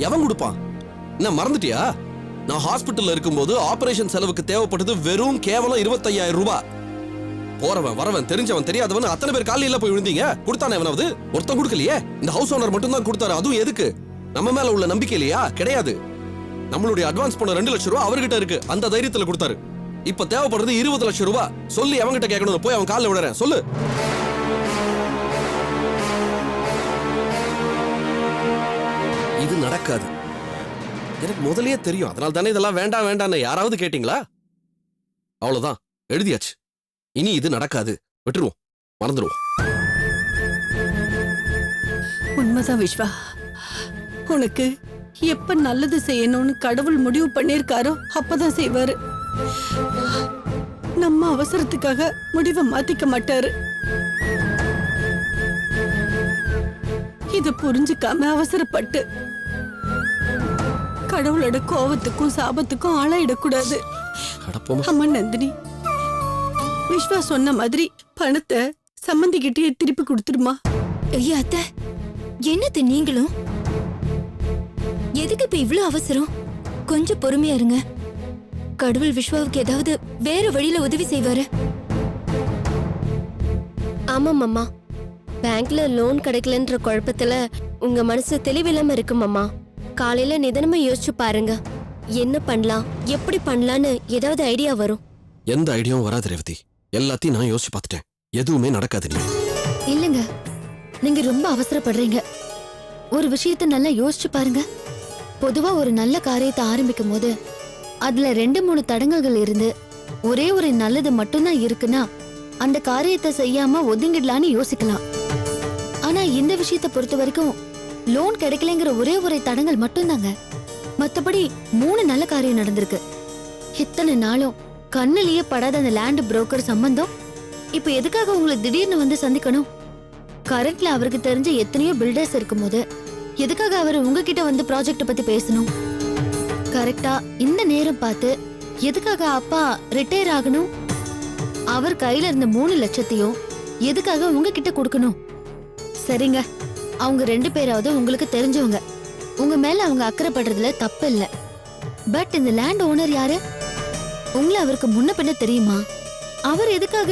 எவன் கொடுப்பான்? என்ன மறந்துட்டியா? நான் ஹாஸ்பிட்டல்ல இருக்கும்போது ஆபரேஷன் செலவுக்கு தேவைப்பட்டது வெறும் கேவலம் 25,000 ரூபாய். போறவன் வரவன் தெரிஞ்சவன் தெரியாதவன் அத்தனை பேர் காலையில போய் விழுந்தீங்க. கொடுத்தானே எவனாவது? ஒருத்தன் கொடுக்கலையே. இந்த ஹவுஸ் ஓனர் மட்டும் தான் கொடுத்தாரு. அதுவும் எதுக்கு? நம்ம மேல உள்ள நம்பிக்கை இல்லையா? கிடையாது. நம்மளுடைய அட்வான்ஸ் பண்ண 2 லட்சம் ரூபாய் அவர்கிட்ட இருக்கு. அந்த தைரியத்துல கொடுத்தாரு. இப்ப தேவைப்படுறது 20 லட்சம் ரூபாய். சொல்லி அவன்கிட்ட கேட்கணும். போய் அவன் காலில் விடுறேன். சொல்லு. இது நடக்காது. எனக்கு முதல்லயே தெரியும். அதனால தானே இதெல்லாம் வேண்டாம் வேண்டான்னு யாராவது கேட்டீங்களா? அவ்வளவுதான், எழுதியாச்சு. இனி இது நடக்காது. விட்டுருவோம், மறந்துடுவோம். உண்மைதான் விஸ்வா. உனக்கு எப்ப நல்லது செய்யணும்னு கடவுள் முடிவு பண்ணிருக்காரோ அப்பதான் செய்வாரு. நம்ம அவசரத்துக்காக முடிவை மாத்திக்க மாட்டாரு. இத புரிஞ்சுக்காம அவசரப்பட்டு கடவுளோட கோவத்துக்கும் சாபத்துக்கும் ஆளாயிடக்கூடாது. அம்மா நந்தினி, விஸ்வா சொன்ன மாதிரி பணத்தை சம்மந்திக்கிட்டே திருப்பி கொடுத்துருமா. ஐயா அத்தை, என்னது நீங்களும்? எதுக்கு இப்ப இவ்ளோ அவசரம்? கொஞ்சம் பொறுமையா இருங்க. கடவுள் விஸ்வாவுக்கு ஏதாவது வேற வழியில உதவி செய்வாரு. ஆமாம் அம்மா, பேங்க்ல லோன் கிடைக்கலன்ற குழப்பத்துல உங்க மனசு தெளிவில்லாம இருக்கு மாமா. காலையில நிதானமா யோசிச்சு பாருங்க. என்ன பண்ணலாம், எப்படி பண்ணலான்னு ஏதாவது ஐடியா வரும். எந்த ஐடியாவும் வராது ரேவதி. எல்லாத்தையும் நான் யோசிச்சு பார்த்துட்டேன். எதுவுமே நடக்காது. இல்லங்க, நீங்க ரொம்ப அவசரப்படுறீங்க. ஒரு விஷயத்தை நல்லா யோசிச்சு பாருங்க. பொதுவா ஒரு நல்ல காரியத்தை ஆரம்பிக்கும் போது அதுல 2-3 தடங்கல்கள் இருந்து ஒரே ஒரு நல்லது மட்டும்தான் இருக்குன்னா அந்த காரியத்தை செய்யாம ஒதுங்கிடலான்னு யோசிக்கலாம். ஆனா இந்த விஷயத்தை பொறுத்த வரைக்கும் லோன் கிடைக்கலங்கிற ஒரே ஒரு தடங்கல் மட்டும்தாங்க. மத்தபடி 3 நல்ல காரியம் நடந்திருக்கு. இத்தனை நாளும் கண்ணிலேயே படாத அந்த லேண்ட் புரோக்கர் சம்பந்தம் இப்ப எதுக்காக உங்களை திடீர்னு வந்து சந்திக்கணும்? கரண்ட்ல அவருக்கு தெரிஞ்ச எத்தனையோ பில்டர்ஸ் இருக்கும்போது எதுக்காக அவர் உங்ககிட்ட வந்து ப்ராஜெக்ட் பத்தி பேசணும்? கரெக்டா இந்த நேரம் பார்த்து எதுக்காக அப்பா ரிட்டையர் ஆகணும்? அவர் கையில இருந்த 3 லட்சத்தையும் எதுக்காக உங்ககிட்ட கொடுக்கணும்? சரிங்க, அவங்க 2 பேராவது உங்களுக்கு தெரிஞ்சவங்க. உங்க மேல அவங்க அக்கறைப்படுறதுல தப்பு இல்ல. பட் இந்த லேண்ட் ஓனர் யாரு? உங்களை அவருக்கு முன்ன பின்ன தெரியுமா? அவர் எதுக்காக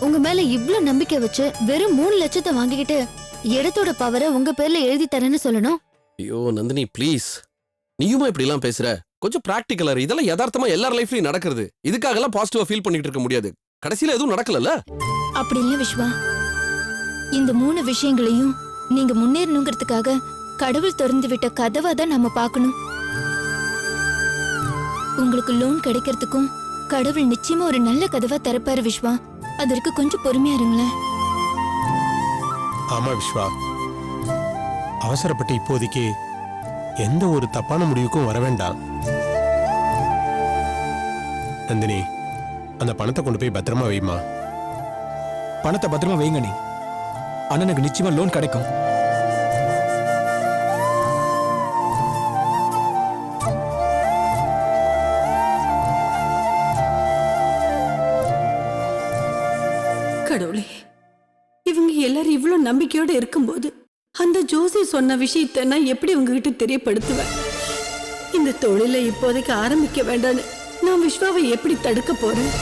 உங்க மேல இவ்ளோ நம்பிக்கை வச்சு வெறும் 3 லட்சத்தை வாங்கிக்கிட்டு இடத்தோட பவரை உங்க பேர்ல எழுதி தரேன்னு சொல்லணும்? ஐயோ நந்தினி, ப்ளீஸ். நீயுமா இப்படி எல்லாம் பேசுற? கொஞ்சம் பிராக்டிகலா. இதெல்லாம் யதார்த்தமா எல்லார் லைஃப்லயும் நடக்கிறது. இதுக்காக எல்லாம் பாசிட்டிவா ஃபீல் பண்ணிட்டு இருக்க முடியாது. கடைசியில எதுவும் நடக்கலல்ல. அப்படி இல்ல விஸ்வா. இந்த 3 விஷயங்களையும் நீங்க முன்னேறணுங்கிறதுக்காக கடவுள் திறந்து விட்ட கதவை தான் நாம பார்க்கணும். உங்களுக்கு லோன் கிடைக்கிறதுக்கும் கடவுள் நிச்சயமா ஒரு நல்ல கதவா திறப்பாரு விஸ்வா. அதற்கு கொஞ்சம் பொறுமையா இருங்களேன். ஆமா விஸ்வா, அவசரப்பட்டு இப்போதைக்கு எந்த ஒரு தப்பான முடிவுக்கும் வர வேண்டாம். நந்தினி, அந்த பணத்தை கொண்டு போய் பத்திரமா வைமா. பணத்தை பத்திரமா வைங்க. நீ அண்ணனுக்கு நிச்சயமா லோன் கிடைக்கும். கடவுளே, இவங்க எல்லாரும் இவ்வளவு நம்பிக்கையோட இருக்கும்போது அந்த ஜோசி சொன்ன விஷயத்தை நான் எப்படி உங்ககிட்ட தெரியப்படுத்துவேன்? இந்த தொழிலை இப்போதைக்கு ஆரம்பிக்க வேண்டான்னு நான் விஸ்வாவை எப்படி தடுக்க போறேன்?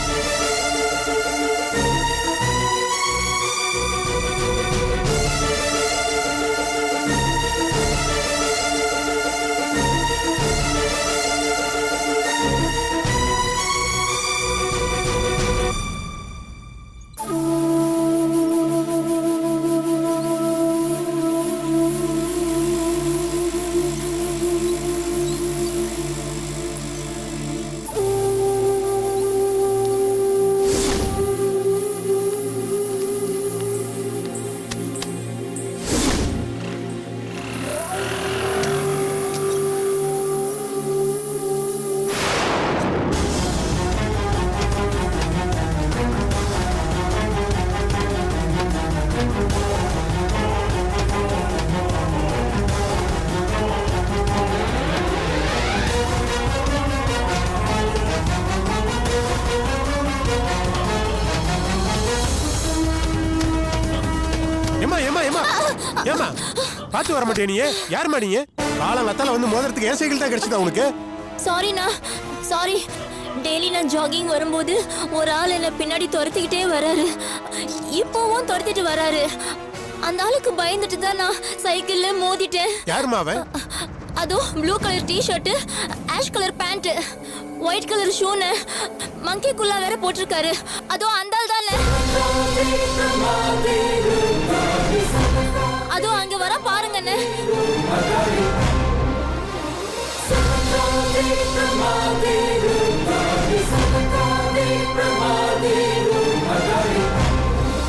ஏமா ஏமா ஏமா ஏமா பார்த்து வர மாட்டே? நீ யாருமா? நீ காலங்கத்தால வந்து மோதிரத்துக்கு ஏன் சைக்கிள் தான் கிடைச்சதா உனக்கு? சாரிண்ணா, சாரி. டெய்லி நான் ஜாகிங் வரும்போது ஒரு ஆள் என்ன பின்னாடி துரத்திக்கிட்டே வராரு. இப்போவும் துரத்திட்டு வராரு. அந்த ஆளுக்கு பயந்துட்டு தான் நான் சைக்கிள்ல மோதிட்டேன். யாருமா அவன்? அதோ blue colour T-shirt, ash colour pant, white colour ஷூன்னு மங்கி குல்லா வேற போட்டிருக்காரு. அதோ அந்த ஆள் தானே. அதோ அங்க வர பாருங்கண்ணே.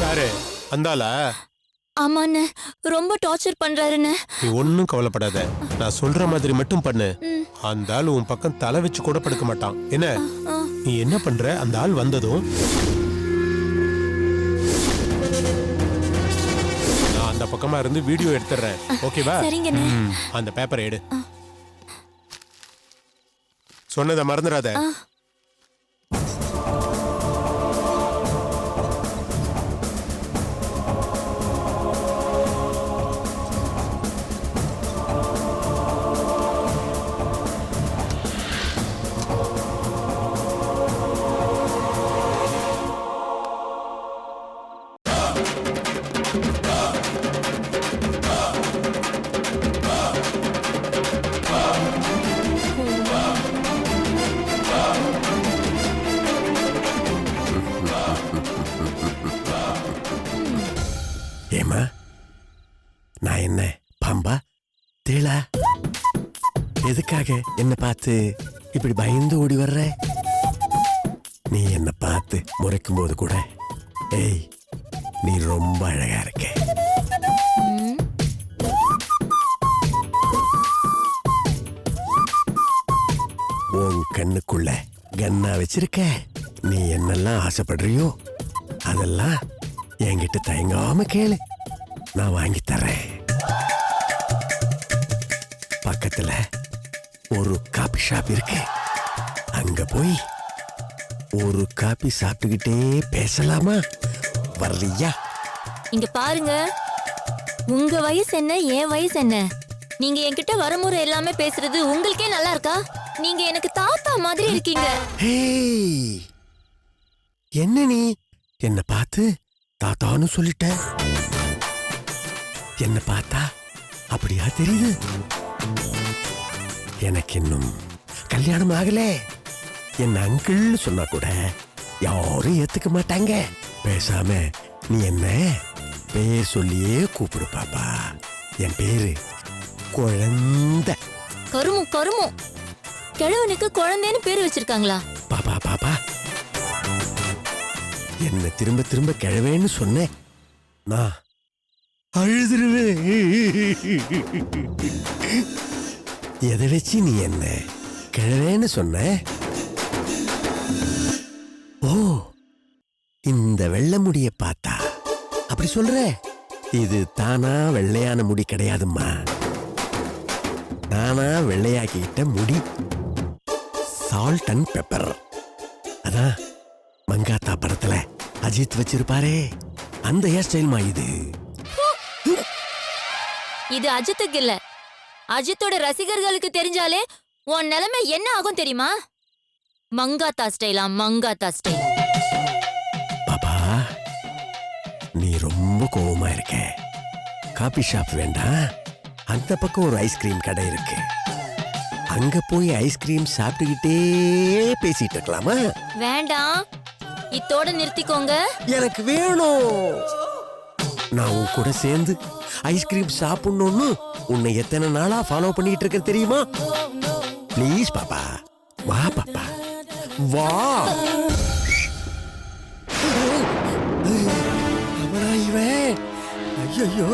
யாரு அந்தாளா? ஆமாண்ணே, ரொம்ப டார்ச்சர் பண்றாருண்ணே. நீ ஒன்னும் கவலைப்படாத, நான் சொல்ற மாதிரி மட்டும் பண்ணு. அந்த ஆள் உன் பக்கம் தலை வச்சு கூட படுக்க மாட்டான். என்ன நீ என்ன பண்ற? அந்த ஆள் வந்ததும் நான் அந்த பக்கமா இருந்து வீடியோ எடுத்துறேன். ஓகேவா? சரிங்கண்ணே. அந்த பேப்பரை எடு. சொன்னதை மறந்துடாத. ஏமா, நான் என்ன பாம்பா தேளா? எதுக்காக என்ன பார்த்து இப்படி பயந்து ஓடி வர்ற? நீ என்ன பார்த்து முறைக்கும் போது கூட ஏய் நீ ரொம்ப அழகா இருக்க. உன் கண்ணுக்குள்ள கன்னா வச்சிருக்க. நீ என்னெல்லாம் ஆசைப்படுறியோ அதெல்லாம் என்கிட்ட தயங்காம கேளு, நான் வாங்கி தரேன். பக்கத்துல ஒரு காபி ஷாப் இருக்கு, அங்க போய் ஒரு காபி சாப்பிட்டுக்கிட்டே பேசலாமா? வர்றியா? இங்க பாருங்க, உங்க வயசு என்ன, என் வயசு என்ன? நீங்க என்கிட்ட வரமுறை எல்லாமே பேசுறது உங்களுக்கே நல்லா இருக்கா? நீங்க எனக்கு தாத்தா மாதிரி இருக்கீங்க. ஹேய், என்ன நீ என்ன பார்த்து தாத்தான்னு சொல்லிட்ட? என்ன பார்த்தா அப்படியா தெரியுது? எனக்கு இன்னும் கல்யாணம் ஆகல. என்ன அங்கிள்னு சொன்னா கூட யாரும் ஏத்துக்க மாட்டாங்க. பேசாம நீ என்ன பேர் சொல்லியே கூப்பிடு பாப்பா. என் பேரு குழந்தை. கருமு கருமு, கிழவனுக்கு குழந்தைன்னு பேர் வச்சிருக்காங்களா? பாப்பா பாப்பா, என்ன திரும்ப திரும்ப கிழவேன்னு சொன்னேன் நான் அழுதுருவேன். எதை வச்சு நீ என்ன கிழவேன்னு சொன்ன? ஓ, இந்த வெள்ளை முடிய பார்த்தா அப்படி சொல்ற? இது தானா வெள்ளையான முடி கிடையாதும்மா, நானா வெள்ளையாக்கிட்ட முடி. Salt and pepper. அதான் மங்காத்தா படத்துல அஜித் வச்சிருப்பாரே அந்த ஹேர் ஸ்டைல்மா இது. இது அஜித்துக்கு இல்ல, அஜித்தோட ரசிகர்களுக்கு தெரிஞ்சாலே உன் நிலைமை என்ன ஆகும் தெரியுமா? மங்காத்தா ஸ்டைலா, மங்காத்தா ஸ்டைல். பாப்பா, நீ ரொம்ப கோவமா இருக்க. காபி ஷாப் வேண்டாம், அந்த பக்கம் ஒரு ஐஸ்கிரீம் கடை இருக்கு, அங்க போய் ஐஸ்கிரீம் சாப்பிட்டுக்கிட்டே பேசிட்டு இருக்கலாமா? வேண்டாம், இத்தோட நிறுத்திக்கோங்க. எனக்கு வேணும். நான் உன் கூட சேர்ந்து ஐஸ்கிரீம் சாப்பிடணும்னு உன்னை எத்தனை நாளா ஃபாலோ பண்ணிட்டு இருக்க தெரியுமா? ப்ளீஸ் பாப்பா, வா பாப்பா, வா. அவனா இவன்? ஐயோ,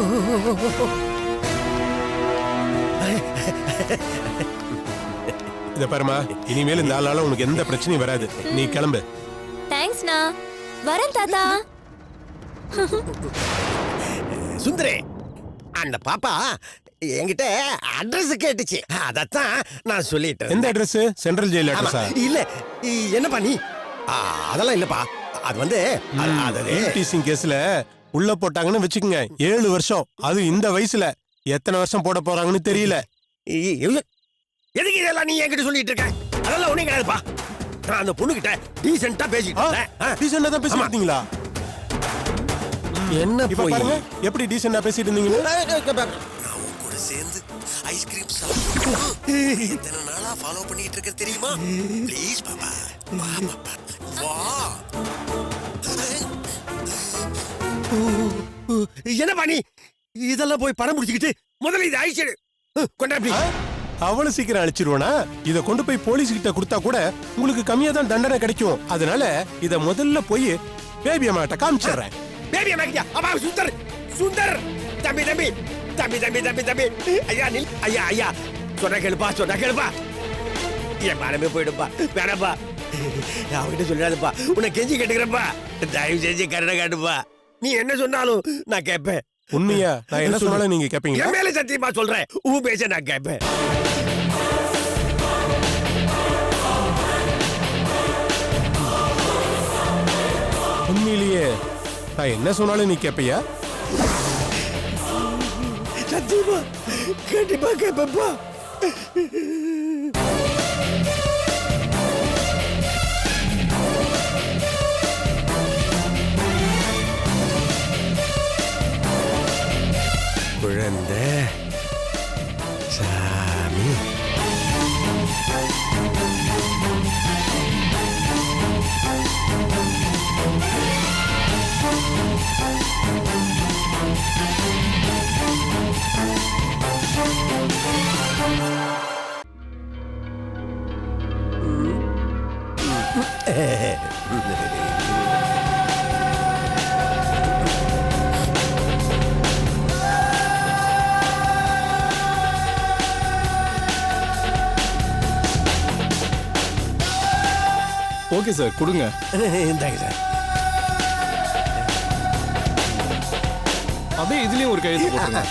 இத பாருமா, இனிமேல் இந்த ஆளால உனக்கு எந்த பிரச்சனையும் வராது. நீ கிளம்பு. தேங்க்ஸ்ண்ணா, வரேன் தாத்தா. சுந்தரே, அந்த பாப்பா என்கிட்ட அட்ரஸ் கேட்டுச்சு, அதத்தான் நான் சொல்லிட்டேன். எந்த அட்ரஸ்? Central jail அட்ரஸா? இல்ல, என்ன பண்ணி அதெல்லாம் இல்லப்பா. அது வந்து டீசிங் கேஸ்ல உள்ள போட்டாங்கன்னு வச்சுக்கோங்க, 7 வருஷம். அது இந்த வயசுல எத்தனை வருஷம் போட போறாங்கன்னு தெரியல. எதுக்கு இதெல்லாம் நீ என்கிட்ட சொல்லிட்டு இருக்க? அதெல்லாம் ஒண்ணே கிடையாதுப்பா. நான் அந்த பொண்ணுகிட்ட டீசென்ட்டா பேசிட்டு இருந்தேன். டீசெண்டா தான் பேசிட்டு இருந்தீங்களா? என்ன இப்ப போய் பாருங்க எப்படி டீசெண்டா பேசிட்டு இருந்தீங்க. நான் உன் கூட சேர்ந்து ஐஸ்கிரீம் சாப்பிட்டு எத்தனை நாளா ஃபாலோ பண்ணிட்டு இருக்க தெரியுமா? ப்ளீஸ் பாப்பா, வா பாப்பா, வா. என்ன பண்ணி இதெல்லாம் போய் படம் முடிச்சுக்கிட்டு முதல்ல இது ஐஸ்டு கொண்டாப்பி. அவ்வளவு சீக்கிரம் அழிச்சிருவானா? இத கொண்டு போய் போலீஸ் கிட்ட கொடுத்தா கூட உங்களுக்கு கம்மியா தான் தண்டனை கிடைக்கும். அதனால இத முதல்ல போய் பேபி அம்மாட்ட காமிச்சிடுறேன். பேபி அம்மா அப்பா சுந்தர் சுந்தர் தம்பி தம்பி தம்பி தம்பி தம்பி தம்பி ஐயா நில் ஐயா ஐயா சொன்ன கேளுப்பா என் மனமே போயிடுப்பா வேணப்பா அவகிட்ட சொல்லிடாதுப்பா உன்னை கெஞ்சி கேட்டுக்கிறப்பா தயவு செஞ்சு கருணை காட்டுப்பா நீ என்ன சொன்னாலும் நான் கேட்பேன் உண்மையா நான் என்ன சொன்னாலும் நீங்க கேப்பீங்க? என் மேல சத்தியமா சொல்றேன் உன் பேச நான் கேட்பேன். உண்மையிலேயே நான் என்ன சொன்னாலும் நீ கேப்பையா? சத்தியமா கண்டிப்பா கேட்பேன்ப்பா. குழந்தை சாமி ஓகே சார், கொடுங்க. இந்தாங்க சார். அப்படியே இதுலயும் ஒரு கையெழுத்து போட்டுருங்க.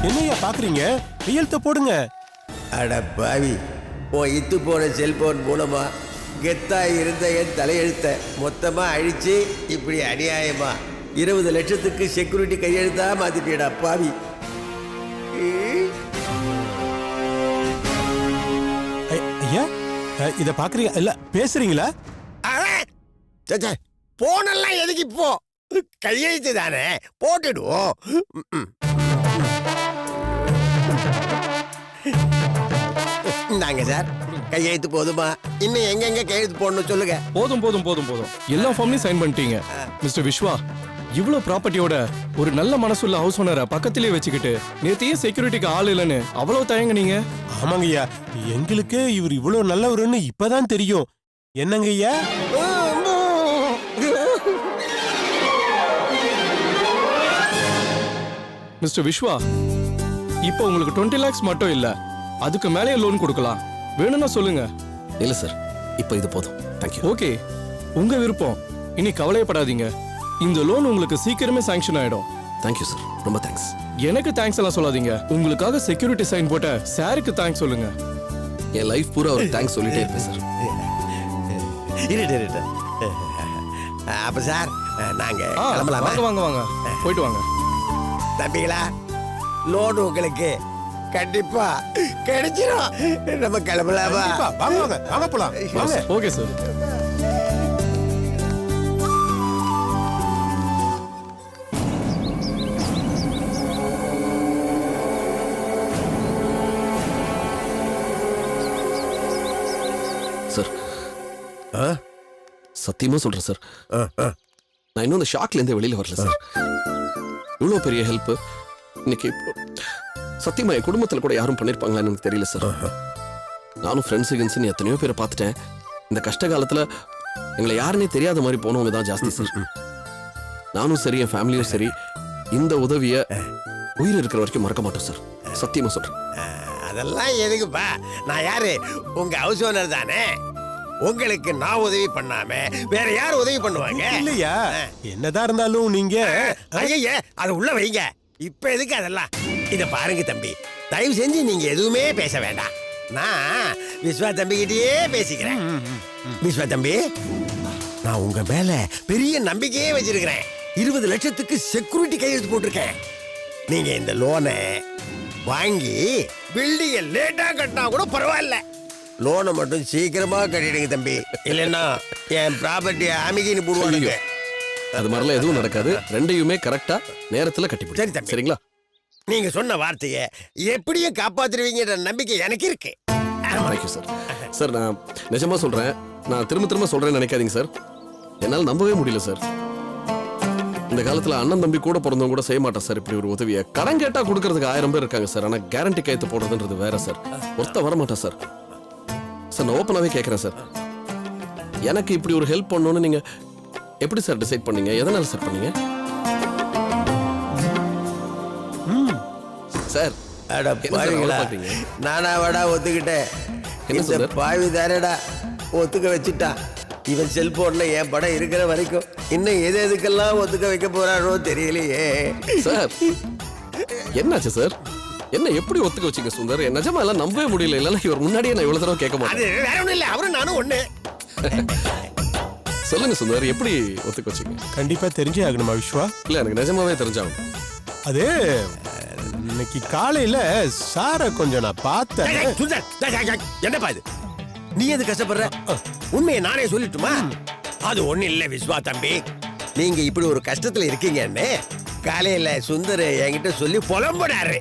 என்னையா பாக்குறீங்க? கையெழுத்த போடுங்க. அட பாவி, உன் இத்து போன செல்போன் மூலமா கெத்தா இருந்த என் தலையெழுத்த மொத்தமா அழிச்சு இப்படி அநியாயமா 20 லட்சத்துக்கு செக்யூரிட்டி கையெழுத்தா மாத்திட்டியடா பாவி. ஐயா இத பாக்குறீங்க இல்ல பேசுறீங்களா? போனெல்லாம் எதுக்கு இப்போ? கையெழுத்து தானே போட்டுடுவோம். நாங்க சார் கையெழுத்து போதுமா? இன்னும் எங்க கையெழுத்து போடணும் சொல்லுங்க. போதும் போதும் போதும் போதும், எல்லா ஃபார்ம்லயும் சைன் பண்ணிட்டீங்க. மிஸ்டர் விஸ்வா, இவ்வளவு ப்ராப்பர்ட்டியோட ஒரு நல்ல மனசுள்ள ஹவுஸ் ஓனரை பக்கத்திலேயே வச்சுக்கிட்டு நேத்தையே செக்யூரிட்டிக்கு ஆள் இல்லைன்னு அவ்வளவு தயங்குனீங்க. ஆமாங்க ஐயா, எங்களுக்கு இவர் இவ்வளவு நல்லவருன்னு இப்பதான் தெரியும். என்னங்க ஐயா? மிஸ்டர் விஸ்வா, இப்போ உங்களுக்கு 20 lakhs மட்டும் இல்ல, அதுக்கு மேலே லோன் கொடுக்கலாம். வேணும்னா சொல்லுங்க. இல்ல சார், இப்போ இது போதும். தேங்க்யூ. ஓகே, உங்க விருப்பம். இனி கவலைப்படாதீங்க, இந்த லோன் உங்களுக்கு சீக்கிரமே சாங்ஷன் ஆயிடும். தேங்க்யூ சார், ரொம்ப தேங்க்ஸ். எனக்கு தேங்க்ஸ் எல்லாம் சொல்லாதீங்க, உங்களுக்காக செக்யூரிட்டி சைன் போட்ட சாருக்கு தேங்க்ஸ் சொல்லுங்க. என் லைஃப் பூரா ஒரு தேங்க்ஸ் சொல்லிட்டே இருப்பேன் சார். இருட்டு அப்ப சார் நாங்க கிளம்பலாமா? வாங்க வாங்க வாங்க, போயிட்டு வாங்க. தம்பிகளா, லோன் உங்களுக்கு கண்டிப்பா கிடைச்சிடும். நம்ம கிளம்பலாமா? வாங்க வாங்க வாங்க போலாம் வாங்க. Okay sir. சார் சத்தியமா சொல்றேன் சார், நான் இன்னும் அந்த ஷாக்ல இருந்தே வெளியில வரல சார். இவ்வளவு பெரிய ஹெல்ப் இன்னைக்கு சத்தியமா என் குடும்பத்துல கூட யாரும் பண்ணிருப்பாங்களான்னு எனக்கு தெரியல சார். நானும் ஃப்ரெண்ட்ஸ் கின்ஸ்னு எத்தனையோ பேரை பார்த்துட்டேன். இந்த கஷ்ட காலத்துல எங்களை யாருன்னே தெரியாத மாதிரி போனவங்க தான் ஜாஸ்தி சார். நானும் சரி, என் ஃபேமிலியும் சரி, இந்த உதவிய உயிர் இருக்கிற வரைக்கும் மறக்க மாட்டோம் சார். சத்தியமா சொல்றேன். அதெல்லாம் எதுக்குப்பா? நான் யாரு? உங்க ஹவுஸ் ஓனர் தானே. உங்களுக்கு நான் உதவி பண்ணாம வேற யார் உதவி பண்ணுவாங்க? இல்லையா, என்னதான் இருந்தாலும் நீங்க ஐயா அதை உள்ள வைங்க. இப்ப எதுக்கு அதெல்லாம்? இத பாருங்க தம்பி, தயவு செஞ்சு நீங்க எதுவுமே பேச வேண்டாம். நான் விஸ்வா தம்பி கிட்டயே பேசிக்கிறேன். விஸ்வா தம்பி, நான் உங்க மேல பெரிய நம்பிக்கையே வச்சிருக்கிறேன். 20 லட்சத்துக்கு செக்யூரிட்டி கையெழுத்து போட்டிருக்கேன். நீங்க இந்த லோனை வாங்கி பில்டிங்கை லேட்டா கட்டினா கூட பரவாயில்ல, லோனை மட்டும் சீக்கிரமா கட்டிடுங்க தம்பி, இல்லைன்னா என் ப்ராப்பர்ட்டியை அமிகின்னு போடுவானுங்க. அது மாதிரிலாம் எதுவும் நடக்காது. ரெண்டையுமே கரெக்டா நேரத்துல கட்டி சரி பிடிச்சி தம்பி. சரிங்களா? நீங்க சொன்ன வார்த்தையை எப்படியும் காப்பாத்துருவீங்கன்ற நம்பிக்கை எனக்கு இருக்கு. Thank you sir. சார் நான் நிஜமா சொல்றேன், நான் திரும்ப திரும்ப சொல்றேன்னு நினைக்காதீங்க சார். என்னால் நம்பவே முடியல சார். இந்த காலத்துல அண்ணன் தம்பி கூட பிறந்தவங்க கூட செய்ய மாட்டேன் சார் இப்படி ஒரு உதவியை. கடன் கேட்டா கொடுக்கறதுக்கு 1000 பேர் இருக்காங்க சார். ஆனா கேரண்டி கையெழுத்து போடுறதுன்றது வேற சார். ஒருத்த வர மாட்டேன் சார். சார் நான் ஓப்பனாவே கேட்கறேன் சார், எனக்கு இப்படி ஒரு ஹெல்ப் பண்ணணும்னு நீங்க எப்படி சார் டிசைட் பண்ணீங்க? எதனால சார் பண்ணீங்க சார்? அட என்ன சார் பாவிங்களா, அவ்வளவு பாக்குறீங்க? நானா வாடா ஒத்துக்கிட்டேன். என்ன இந்த சொல்ற? பாவி தானடா ஒத்துக்க வச்சுட்டான். இவன் செல்போன்ல என் படம் இருக்கிற வரைக்கும் இன்னும் எதுக்கெல்லாம் ஒத்துக்க வைக்க போறாரோ தெரியலையே. சார் என்னாச்சு சார்? என்ன எப்படி ஒத்துக்க வச்சீங்க சுந்தர்? என் நிஜமா எல்லாம் நம்பவே முடியல. இல்லைன்னா இவர் முன்னாடியே நான் இவ்வளவு தடவை கேட்க அது மாட்டேன். வேற ஒண்ணும் இல்ல, அவரும் நானும் ஒண்ணு. சொல்லுங்க சுந்தர், எப்படி ஒத்துக்க வச்சீங்க? கண்டிப்பா தெரிஞ்சே ஆகணுமா விஸ்வா? இல்ல எனக்கு நிஜமாவே தெரிஞ்சாகும். அது இன்னைக்கு காலையில சாரை கொஞ்சம் நான் பார்த்தேன். டேய், டேய், சுந்தர், டேய், டேய், டேய், என்னப்பா இது? நீ எது கஷ்டப்படுற? உண்மையை நானே சொல்லட்டுமா? அது ஒண்ணு இல்ல விஸ்வா தம்பி, நீங்க இப்படி ஒரு கஷ்டத்துல இருக்கீங்கன்னு காலையில சுந்தர் என்கிட்ட சொல்லி புலம்புறாரு.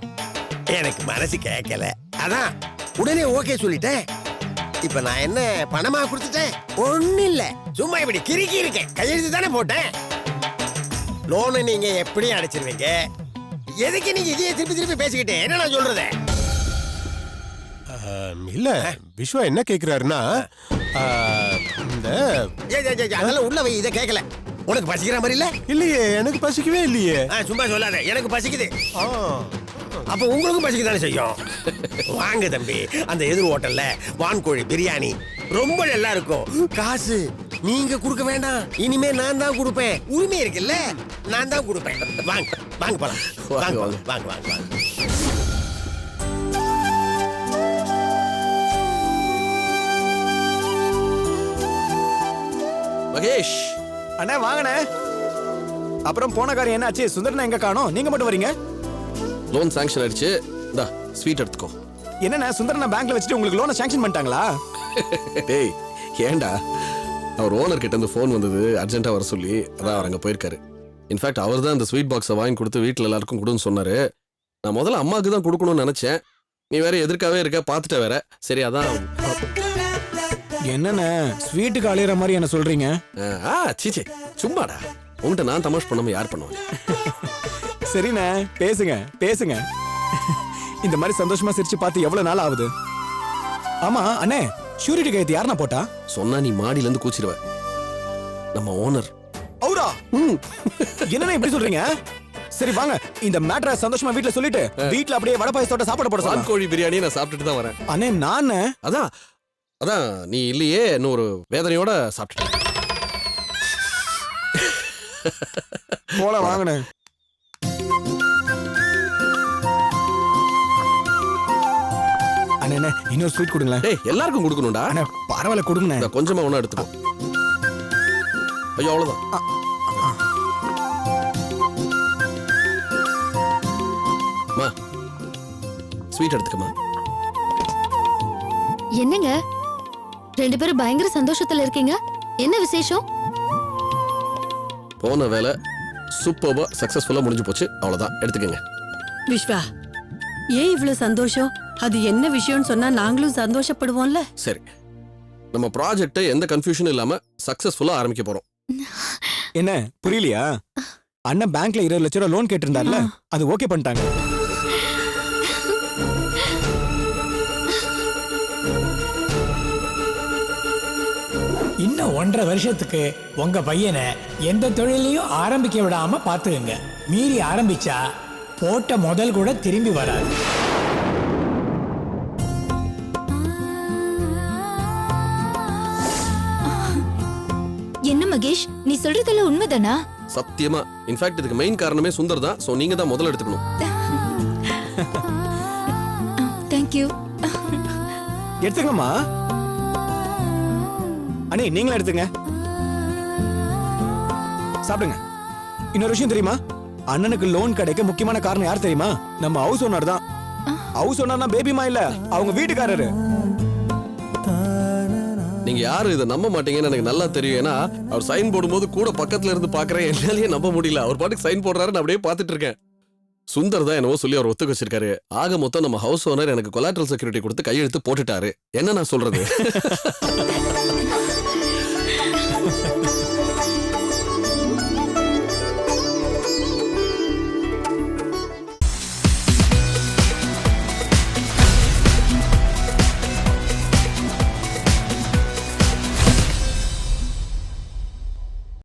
எனக்கு மனசு கேட்கல, அதான் உடனே ஓகே சொல்லிட்டேன். இப்ப நான் என்ன பணமா கொடுத்துட்டேன்? ஒண்ணு இல்ல, சும்மா இப்படி கிறுக்கி இருக்கேன். கையெழுத்து தானே போட்டேன். லோனை நீங்க எப்படி அடைச்சிருவீங்க? எதுக்கு நீங்க இதையே திருப்பி திருப்பி பேசிக்கிட்டு என்ன நான் சொல்றது? இல்ல விஸ்வா என்ன கேக்குறாருன்னா இந்த அதெல்லாம் உள்ள வை, இதை கேட்கல. உனக்கு பசிக்கிற மாதிரி இல்ல? இல்லையே, எனக்கு பசிக்கவே இல்லையே. சும்மா சொல்லாத, எனக்கு பசிக்குது. அப்ப உங்களுக்கும் பசிக்கதானே செய்யும். வாங்க தம்பி, அந்த எதிர் ஹோட்டல்ல வான்கோழி பிரியாணி ரொம்ப நல்லா இருக்கும். காசு நீங்க கொடுக்க வேண்டாம், இனிமே நான் தான் கொடுப்பேன். உரிமை இருக்குல்ல, நான் தான் கொடுப்பேன். வாங்க வாங்க போலாம். வாங்க வாங்க வாங்க வாங்க வாங்க. மகேஷ் அண்ணே வாங்கண்ணே. அப்புறம் போன காரியம் என்னாச்சு? சுந்தரனை எங்க காணோம், நீங்க மட்டும் வரீங்க? லோன் சாங்ஷன் ஆயிடுச்சு. இந்தா ஸ்வீட் எடுத்துக்கோ. என்னண்ணே சுந்தரனை பேங்க்ல வச்சுட்டு உங்களுக்கு லோனை சாங்ஷன் பண்ணிட்டாங்களா? டேய் ஏன்டா, அவர் ஓனர் கிட்ட இருந்து ஃபோன் வந்தது, அர்ஜென்ட்டா வர சொல்லி. அதான் அவர் அங்க போயிருக்காரு. இன்ஃபேக்ட் அவர் தான் இந்த ஸ்வீட் பாக்ஸை வாங்கி கொடுத்து வீட்டில் எல்லாருக்கும் கொடுன்னு சொன்னாரு. நான் முதல்ல அம்மாவுக்கு தான் கொடுக்கணும்னு நினைச்சேன். நீ வேற எதிர்க்காவே இருக்க, பார்த்துட்ட வேற. சரி அதான். என்னண்ணே ஸ்வீட்டுக்கு அலையிற மாதிரி என்ன சொல்றீங்க? சீச்சே சும்மாடா, உன்கிட்ட நான் தமாஷ் பண்ணாம யார் பண்ணுவாங்க? சரிண்ணே பேசுங்க பேசுங்க. இந்த மாதிரி சந்தோஷமா சிரிச்சு பார்த்து எவ்வளவு நாள் ஆகுது? ஆமா அண்ணே, ஷூரிட்டி கையெழுத்து யாருண்ணா போட்டா? சொன்னா நீ மாடியில இருந்து கூச்சிடுவ. நம்ம ஓனர். அவரா? என்னண்ணே இப்படி சொல்றீங்க? சரி வாங்க, இந்த மேட்டரை சந்தோஷமா வீட்ல சொல்லிட்டு வீட்ல அப்படியே வடை பாயசத்தோட சாப்பாடு போட சொல்லலாம். கோழி பிரியாணி நான் சாப்பிட்டுட்டு தான் வரேன். அண்ணே நான் அதான் அதான் நீ இல்லையே, இன்னொரு வேதனையோட சாப்பிட்டுட்டேன். போல வாங்கண்ணே. அண்ணே இன்னொரு ஸ்வீட் கொடுங்களேன். டேய் எல்லாருக்கும் கொடுக்கணும்டா. அண்ணே பரவாயில்ல கொடுங்கண்ணே. இந்த கொஞ்சமா ஒண்ணா எடுத்துக்கோ. ஐயோ அவ்வளவுதான். மா ஸ்வீட் எடுத்துக்கமா. என்னங்க ரெண்டு பேரும் பயங்கர சந்தோஷத்துல இருக்கீங்க, என்ன விசேஷம்? போன வேலை சூப்பர்பா சக்சஸ்ஃபுல்லா முடிஞ்சு போச்சு, அவ்வளவுதான். எடுத்துக்கங்க. விஸ்வா, ஏன் இவ்வளவு சந்தோஷம்? அது என்ன விஷயம்னு சொன்னா நாங்களும் சந்தோஷப்படுவோம்ல. சரி, நம்ம ப்ராஜெக்ட் எந்த கன்ஃபியூஷனும் இல்லாம சக்சஸ்ஃபுல்லா ஆரம்பிக்க போறோம். என்ன புரியலையா? அண்ணன் பேங்க்ல 20 லட்சம் ரூபாய் லோன் கேட்டிருந்தார்ல, அது ஓகே பண்ணிட்டாங்க. இன்னும் 1.5 வருஷத்துக்கு உங்க பையனை எந்த தொழிலையும் ஆரம்பிக்க விடாம பாத்துக்கங்க. மீறி ஆரம்பிச்சா போட்ட முதல் கூட திரும்பி வராது. என்ன மகேஷ், நீ சொல்றதெல்லாம் உண்மைதானா? சத்தியமா. இன்ஃபேக்ட் இதுக்கு மெயின் காரணமே சுந்தர் தான். சோ நீங்க தான் முதல்ல எடுத்துக்கணும். தேங்க்யூ. எடுத்துக்கலாமா? அண்ணே நீங்களும் எடுத்துங்க, சாப்பிடுங்க. இன்னொரு விஷயம் தெரியுமா, அண்ணனுக்கு லோன் கிடைக்க முக்கியமான காரணம் யார் தெரியுமா? நம்ம ஹவுஸ் ஓனர் தான். ஹவுஸ் ஓனர்னா பேபிமா இல்ல, அவங்க வீட்டுக்காரரு. நீங்க யாரு இதை நம்ப மாட்டீங்கன்னு எனக்கு நல்லா தெரியும். ஏன்னா அவர் சைன் போடும்போது கூட பக்கத்துல இருந்து பாக்குறேன், என்னாலேயே நம்ப முடியல. அவர் பாட்டுக்கு சைன் போடுறாரு, நான் அப்படியே பார்த்துட்டு இருக்கேன். சுந்தர் தான் என்னவோ சொல்லி அவர் ஒத்துக்க வச்சிருக்காரு. ஆக மொத்தம் நம்ம ஹவுஸ் ஓனர் எனக்கு கொலாட்ரல் செக்யூரிட்டி கொடுத்து கையெழுத்து போட்டுட்டாரு. என்ன நான் சொல்றது?